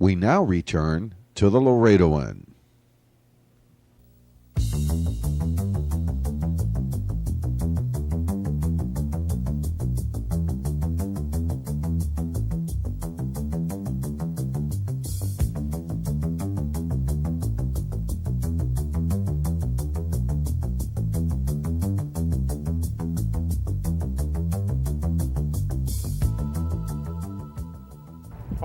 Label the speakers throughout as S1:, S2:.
S1: We now return to the Laredoan.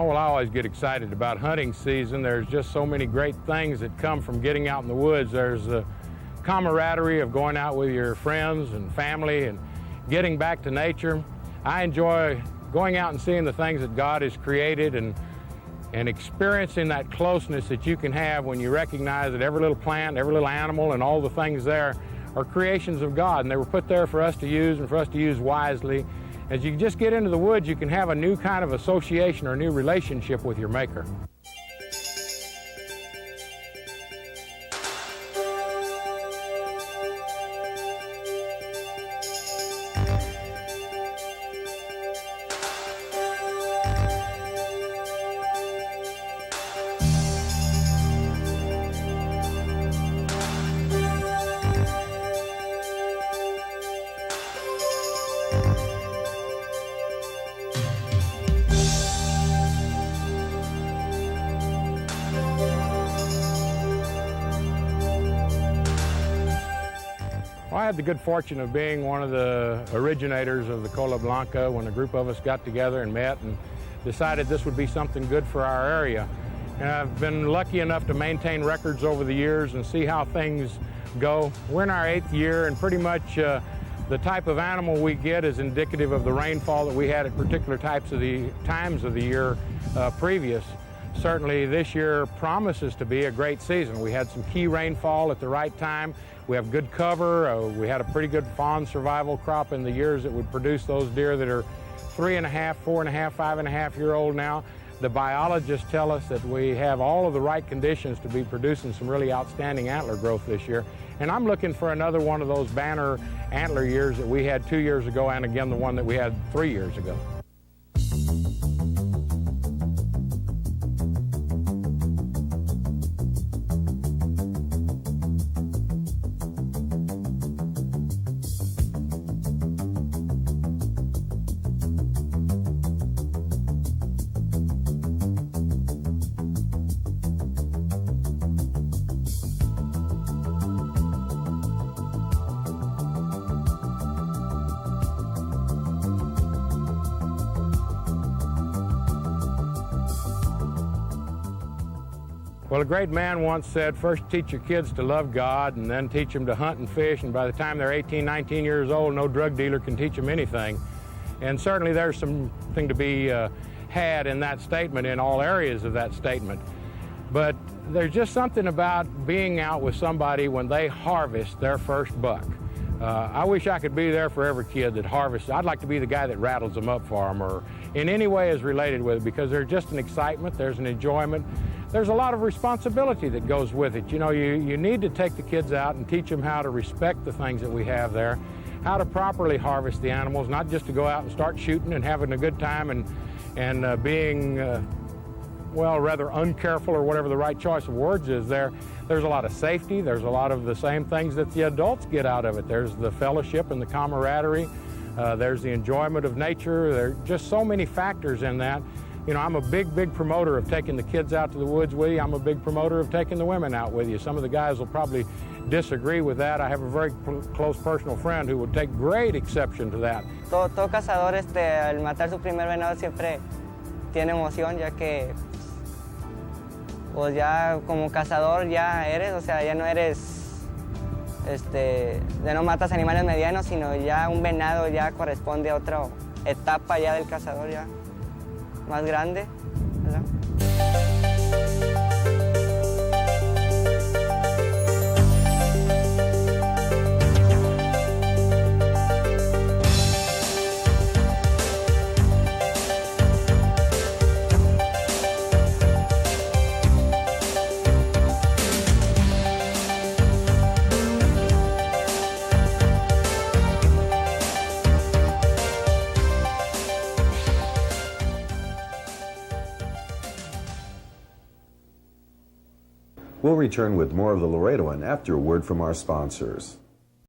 S2: Oh, well, I always get excited about hunting season. There's just so many great things that come from getting out in the woods. There's the camaraderie of going out with your friends and family and getting back to nature. I enjoy going out and seeing the things that God has created and experiencing that closeness that you can have when you recognize that every little plant, every little animal, and all the things there are creations of God, and they were put there for us to use and for us to use wisely. As you just get into the woods, you can have a new kind of association or a new relationship with your maker. Well, I had the good fortune of being one of the originators of the Cola Blanca when a group of us got together and met and decided this would be something good for our area. And I've been lucky enough to maintain records over the years and see how things go. We're in our 8th year, and pretty much the type of animal we get is indicative of the rainfall that we had at particular times of the year previous. Certainly this year promises to be a great season. We had some key rainfall at the right time. We have good cover. We had a pretty good fawn survival crop in the years that would produce those deer that are 3.5, 4.5, 5.5-year-old now. The biologists tell us that we have all of the right conditions to be producing some really outstanding antler growth this year. And I'm looking for another one of those banner antler years that we had 2 years ago, and again the one that we had 3 years ago. Well, a great man once said, first teach your kids to love God and then teach them to hunt and fish, and by the time they're 18, 19 years old, no drug dealer can teach them anything. And certainly there's something to be had in that statement, in all areas of that statement. But there's just something about being out with somebody when they harvest their first buck. I wish I could be there for every kid that harvests. I'd like to be the guy that rattles them up for them, or in any way is related with it, because there's just an excitement, there's an enjoyment. There's a lot of responsibility that goes with it. You know, you need to take the kids out and teach them how to respect the things that we have there, how to properly harvest the animals, not just to go out and start shooting and having a good time and being, well, rather uncareful, or whatever the right choice of words is there. There's a lot of safety. There's a lot of the same things that the adults get out of it. There's the fellowship and the camaraderie. There's the enjoyment of nature. There are just so many factors in that. You know, I'm a big promoter of taking the kids out to the woods with you. I'm a big promoter of taking the women out with you. Some of the guys will probably disagree with that. I have a very close personal friend who would take great exception to that.
S3: Todo cazador, al matar su primer venado siempre tiene emoción, ya que pues ya como cazador ya eres, o sea, ya no eres, ya no matas animales medianos, sino ya un venado ya corresponde a otra etapa ya del cazador ya más grande, ¿verdad?
S1: We'll return with more of the Laredoan after a word from our sponsors.